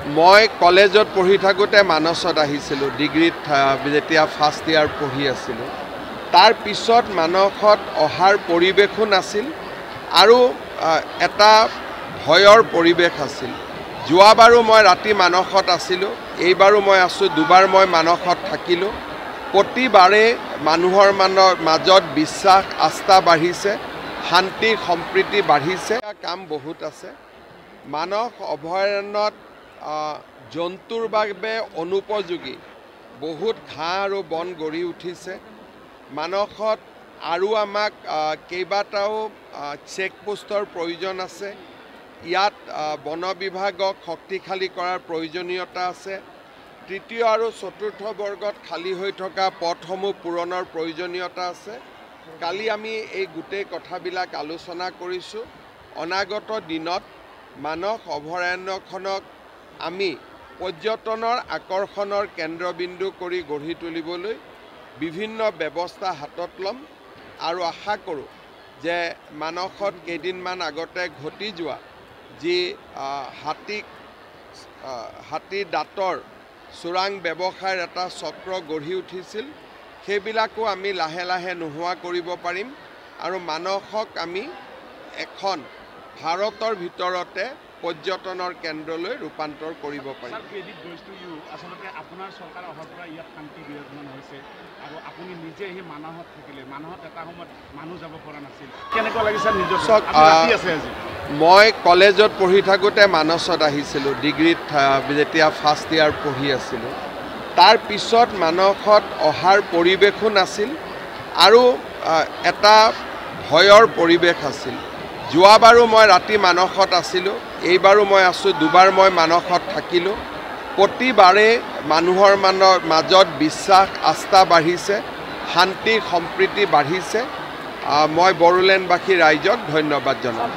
মই কলেজত পঢ়ি থাকোঁতে মানসত আহিছিলোঁ ডিগ্ৰীত যেতিয়া ফাৰ্ষ্ট ইয়াৰ পঢ়ি আছিলোঁ তাৰ পিছত মানসত অহাৰ পৰিৱেশো নাছিল আৰু এটা ভয়ৰ পৰিৱেশ আছিল যোৱাবাৰো মই ৰাতি মানসত আছিলোঁ এইবাৰো মই আছোঁ দুবাৰ মই মানসত থাকিলোঁ প্ৰতিবাৰে মানুহৰ মাজত বিশ্বাস আস্থা বাঢ়িছে শান্তি সম্প্ৰীতি বাঢ়িছে কাম বহুত আছে মানস অভয়াৰণ্যত জন্তুৰ বাবে অনুপযোগী বহুত ঘাঁহ আৰু বন গঢ়ি উঠিছে মানসত আৰু আমাক কেইবাটাও চেকপোষ্টৰ প্ৰয়োজন আছে ইয়াত বন বিভাগক শক্তিশালী কৰাৰ প্ৰয়োজনীয়তা আছে তৃতীয় আৰু চতুৰ্থ বৰ্গত খালী হৈ থকা পথসমূহ পূৰণৰ প্ৰয়োজনীয়তা আছে কালি আমি এই গোটেই কথাবিলাক আলোচনা কৰিছোঁ অনাগত দিনত মানস অভয়াৰণ্যখনক আমি পৰ্যটনৰ আকৰ্ষণৰ কেন্দ্ৰবিন্দু কৰি গঢ়ি তুলিবলৈ বিভিন্ন ব্যৱস্থা হাতত ল'ম আৰু আশা কৰোঁ যে মানসত কেইদিনমান আগতে ঘটি যোৱা যি হাতী দাঁতৰ চোৰাং ব্যৱসায়ৰ এটা চক্ৰ গঢ়ি উঠিছিল সেইবিলাকো আমি লাহে লাহে নোহোৱা কৰিব পাৰিম আৰু মানসক আমি এখন ভাৰতৰ ভিতৰতে পৰ্যটনৰ কেন্দ্ৰলৈ ৰূপান্তৰ কৰিব পাৰিম আচলতে আপোনাৰ চৰকাৰ অহাৰ পৰা ইয়াত শান্তি বিৰাজমান হৈছে আৰু আপুনি নিজে আহি মানসত থাকিলে মানসত এটা সময়ত মানুহ যাব পৰা নাছিল কেনেকুৱা লাগিছে নিজৰ মই কলেজত পঢ়ি থাকোঁতে মানসত আহিছিলোঁ ডিগ্ৰীত যেতিয়া ফাৰ্ষ্ট ইয়াৰ পঢ়ি আছিলোঁ তাৰ পিছত মানসত অহাৰ পৰিৱেশো নাছিল আৰু এটা ভয়ৰ পৰিৱেশ আছিল যোৱাবাৰো মই ৰাতি মানসত আছিলোঁ এইবাৰো মই আছোঁ দুবাৰ মই মানসত থাকিলোঁ প্ৰতিবাৰে মানুহৰ মাজত বিশ্বাস আস্থা বাঢ়িছে শান্তি সম্প্ৰীতি বাঢ়িছে মই বড়োলেণ্ডবাসী ৰাইজক ধন্যবাদ জনাওঁ